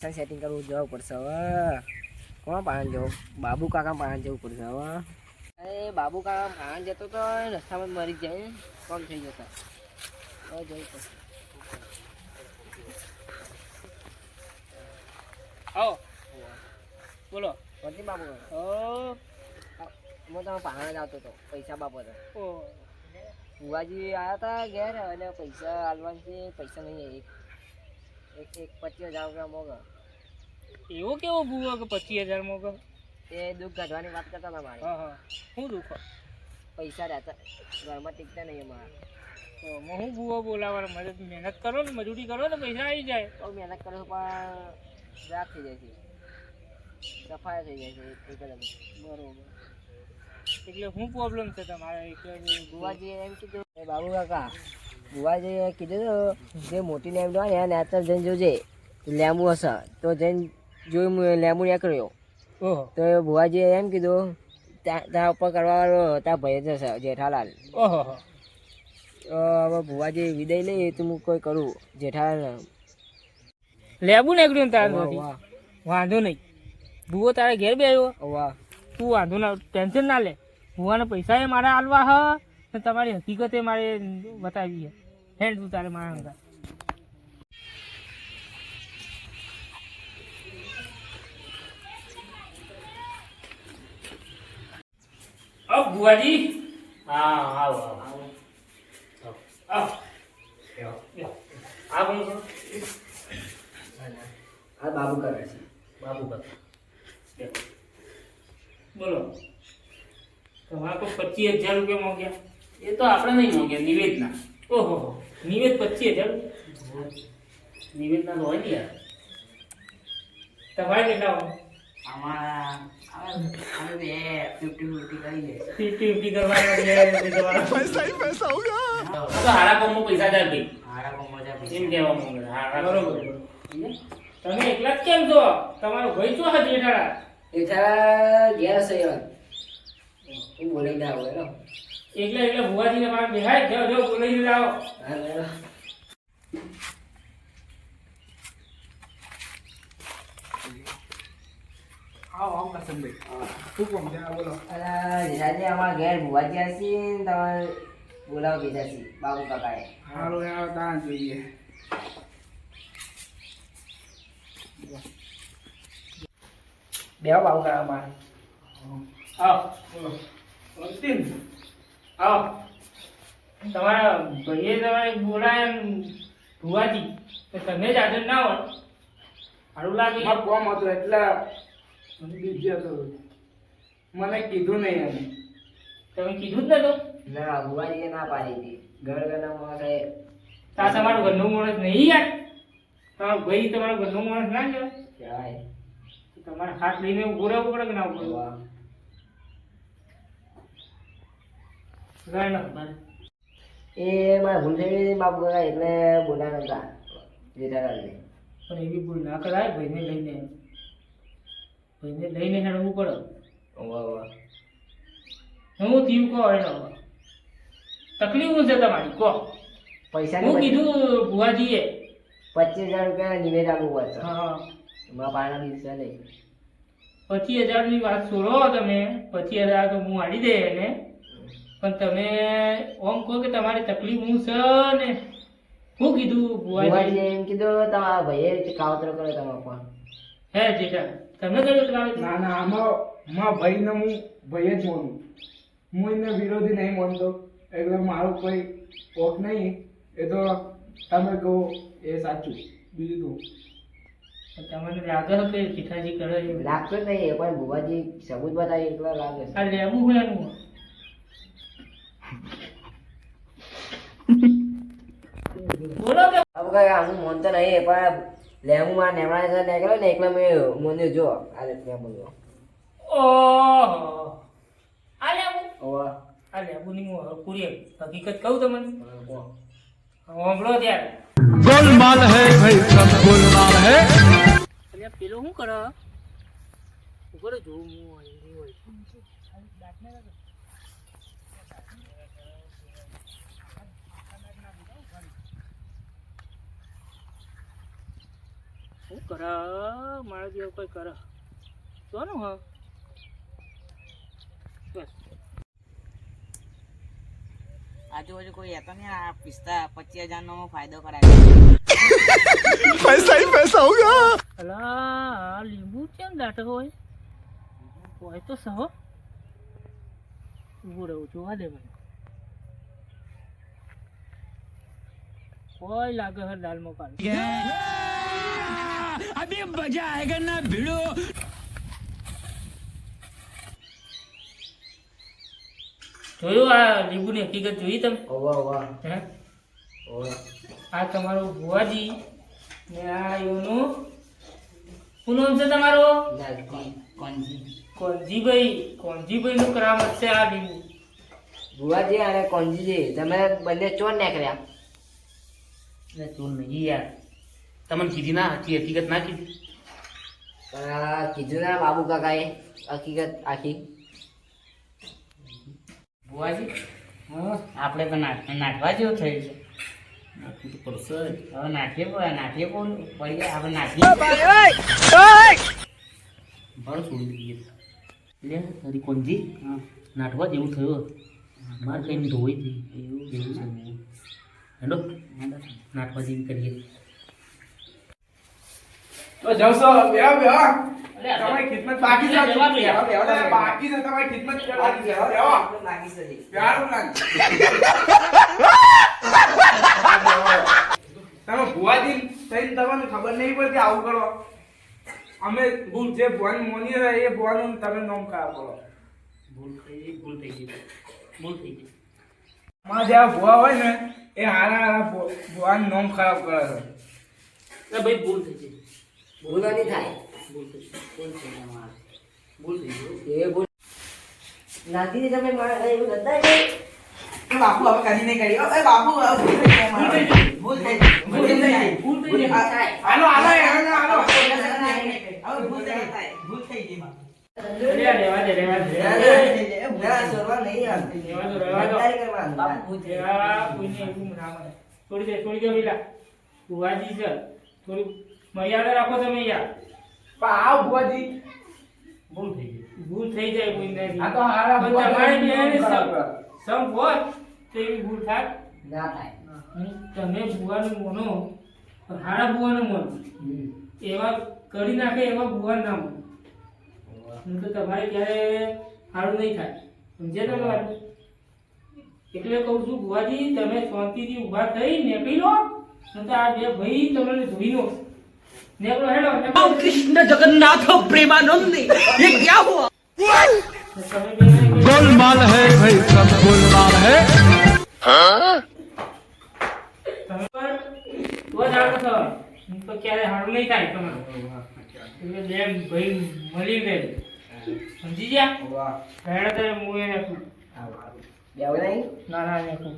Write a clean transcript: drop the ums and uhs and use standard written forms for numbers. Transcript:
Setting કરવું જવું પડશે હવે. કોણ પાણી જવું? બાબુ કાકા પાણી જવું પડશે હવે. અરે બાબુ કાકા પાણી જતો તો રસ્તામાં મરી જાય, કોણ થઈ જતા હવે જવું પડશે. આવો બોલો. નથી બાબુ હું તમે પાણી જ આવતો હતો પૈસા બાબતે. બુવાજી આવ્યા હતા ઘેર અને પૈસા હાલવાની છે. પૈસા નહીં, એક 25,000 રૂપિયા મોગા. એવું કેવું બુવો કે 25,000 મોગો? એ દુઃખ કાઢવાની વાત કરતા હતા મારે. હા શું દુઃખ? પૈસા રહેતા ઘરમાં ટીકતા નહીં અમારા. તો હું બુવો બોલાવવાનો? મહેનત કરો ને, મજૂરી કરો ને, પૈસા આવી જાય. તો મહેનત કરો પણ રાત થઈ જાય છે, સફાઈ થઈ જાય છે એકદમ. બરોબર. એટલે શું પ્રોબ્લેમ છે તમારે? બુવાજીએ એમ કીધું, બાબુ કાકા બુવાજીએ કીધું જે મોટી લેમ્બ હોય ને નેચર જઈને જોજે લેમ્બુ હશે તો જઈને જોયું લેમ્બુ નીકળ્યો. તો બુવાજીએ એમ કીધું ત્યાં ઉપર કરવાવાળો ત્યાં ભાઈ જશે જેઠાલાલ. ઓહો. હવે બુવાજી વિદાય લઈ તો હું કોઈ કરું જેઠાલાલ. લેબુ નીકળ્યું તારે? વાંધો નહીં, બુવો તારે ઘેર બે આવ્યો. વાહ, તું વાંધો ના, ટેન્શન ના લે. ભુવાને પૈસા એ મારે આલવા હ ને તમારી હકીકતે મારે બતાવી છે. હેડ તું તારે મારા હંગા. આવ ભુવાજી. હા આવો આવો આવો. આ કોણ છો? આ બાબુ કરે છે. બાબુ કાકા બોલો. તમારે તો 25,000 રૂપિયા માંગ્યા? એ તો આપણે નહીં માંગ્યા, નિવેદના. ઓહો, નિવેદ 25,000? નિવેદના તો હોય ને યાર. તમારે કેટલા હોય? અમારા અમે બે 50-50 કરી દે. 50-50 કરવાના પૈસા હોગા. તો હારા કોમમાં પૈસા જાય ભાઈ. હારા કોમમાં જા એમ કહેવા માંગે. હા બરોબર. તમે એકલા જ કેમ છો? તમારો ભાઈ છો હા જેઠાડા? જેઠાલાલ ઘેર છે યાર. હું બોલી ના હોય ને. એટલે ભુવાજીને મારે બેહાય જાઓ જાઓ બોલાવી લાવો. આવો આવો કરશનભાઈ. શું કોમ છે બોલો? જેઠાજી અમારા ઘેર ભુવાજી હશે ને તમારે બોલાવી દીધા છે બાબુ કાકાએ. હારું યાર દાન જોઈએ. બેહો બાબુ કાકા મારે. આવો બોલો. અંતિમ આવો. તમારા ભાઈએ તમારે બોલાયા ભુવાજી તો તમે જ હાજર ના હોય સારું લાગે. કોમ હતો એટલે મને કીધું નહીં એને. તમે કીધું જ નતું? ના ભુવાજીએ ના પાડી હતી. ઘરના માણસે આ તમારું ઘરનું માણસ નહીં યાર. તમારો ભાઈ તમારો ઘરનો માણસ ના કહેવાય? કહેવાય. તમારે હાથ લઈને ઉભો રહેવું પડે કે ના ઉભો રહેવું? એ મારા ભૂલ થઈ ગઈ બાબુ કાકા એટલે બોલાવ્યા હતા જેઠાલાલને. પણ એવી ભૂલ ના કરાય. ભાઈને લઈને હેડવું પડે. હું થયું કહો એનો તકલીફ શું છે તમારી કહો. પૈસા હું કીધું ભુવાજીએ 25,000 રૂપિયા નિવેદ આપવું પડશે. હા એમાં પાના દિવસે નહીં. 25,000 ની વાત છોડો તમે. 25,000 તો હું આડી દે એને. પણ તમે ઓમ કહો કે તમારી તકલીફ હું છે ને. શું કીધું ભુવાજી? ભુવાજીએ એમ કીધું તમારા ભાઈએ કાવતરો કર્યો તમારા પણ. હે જેઠા તમે કર્યું તમારે? ના ના, આમાં ભાઈને હું ભાઈ જ માનું. હું એને વિરોધી નહીં માનતો. એટલે મારું કોઈ ઓખ નહીં. એ તો તમે કહો એ સાચું. બીજું તમને લાગે છે કે જેઠાજી કરે છે? લાગતો જ નહીં પણ ભુવાજી સબૂત બતાવી એટલા લાગે છે. આ લેવું હોય એનું બોલો કે બાબુ કાકા હું માનતો નહીં પણ લેમુમાં નેમણા છે નીકળ્યો ને એકલા મેં મોન્યું જો આ રીતે બોલો. ઓહો આ લેવું? ઓવા આ લેવું ની હું પૂરી હકીકત કહું તમને. સાંભળો ત્યારે. गोलमाल है भाई सब गोलमाल है। એટલે પેલો શું કરે? ઉપર જોઉં હું હોય. શું કર મારા જેવું કોઈ કર કોનું હા બસ આજુબાજુ કોઈ હતો ને આ 25,000 નો ફાયદો કરાવે पैसा ही पैसा होगा। અલા આ લીંબુ કેમ દાટો હોય તો સહો ઊભું રહું જોવા દે મને કોઈ લાગે હર દાલમાં કાલ अभी मजा आएगा ना भिड़ो। જોયું આ લીંબુની હકીકત જોઈ તમે ઓવા ઓવા હે ઓવા આ તમારો ભુવાજી ને આ એનું શું નામ છે તમારો કોંજીભાઈ નું કરામત છે આ લીંબુ બુવાજી અને કોંજીજી તમે બંને ચોર નીકળ્યા તું નહીં યાર તમને કીધી ના હકીકત ના કીધી પણ આ કીધું ના બાબુ કાકાએ હકીકત આખી ભુવાજી આપણે તો નાખવા જેવું થયું છે નાખવું તો પડશે હવે નાખીએ કોણ પડી ગયા આપણે નાખીએ ભાડું છોડી દઈએ લે તારી કોંજી નાખવા જેવું થયું મારે કઈ ધોઈ હતી એવું છે હેલો નાખવા જેવી કરીએ તો જવસો બેહો બેહો અરે તમારી ખિદમત બાકી છે જવા દો યાર. બાકી છે તમારી ખિદમત કરવાની છે બેહો લાગી છે પ્યારું લાગે તમે ભુવાજી થઈને તમને ખબર નહીં પડતી આવું કરો અમે જે ભુવન મોની રહ્યા એ ભુવાનું તમે નામ ખરાબ કરો ભૂલ થઈ ગઈ માં જેવા ભુવા હોય ને એ હારા ભુવાનું નામ ખરાબ કરે છે અરે ભાઈ ભૂલ થઈ ગઈ ભૂલ નહીં થાય ભૂલ થઈ ગઈ એ ભૂલ નાથી તમે એવું બતાય બાપુ હવે કદી નહીં કરી એ બાપુ હવે ભૂલ થઈ ગઈ ભૂલ થઈ ગઈ હાલો હાલો હાલો હાલો હવે ભૂલ થઈ ગઈ માં રહેવા દે ના સોરવા નહીં રહેવા દો. બાપુ કોઈને એવું ના મળે છોડી દે પેલા ભુવાજી છે થોડી મર્યાદા રાખો તમે યાર પણ આવ ભુવાજી ભૂલ થઈ જાય કોઈને આ તો હારા પણ ભુવા તમારી બેન ખરાબ કરે. સમ હોય તો એવી ભૂલ થાય ના થાય તમે ભુવાનું મોનો પણ હારા ભુવાનું મોનો એવા કરી નાખે એવા ભુવાન ના મોનો તો તમારે ક્યારે સારું નહીં થાય સમજે તમે વાત એટલે કહું છું ભુવાજી તમે શાંતિથી ઊભા થઈ નીકળી લો નહીં તો આ બે ભાઈ તમને ધોઈ નો નીકળો હેલો कृष्ण जगन्नाथ प्रेमानंद ये क्या हुआ। તમે બે गोलमाल है भाई सब गोलमाल है। તમે પણ તો જ આગળ થવાય નહીં તો ક્યારે સારું નહીં થાય તમારે એટલે બે ભાઈ મળી ગઈ સમજી ગયા વાહ હેડો તો હું એ નાખું બેવ નહીં ના નાખું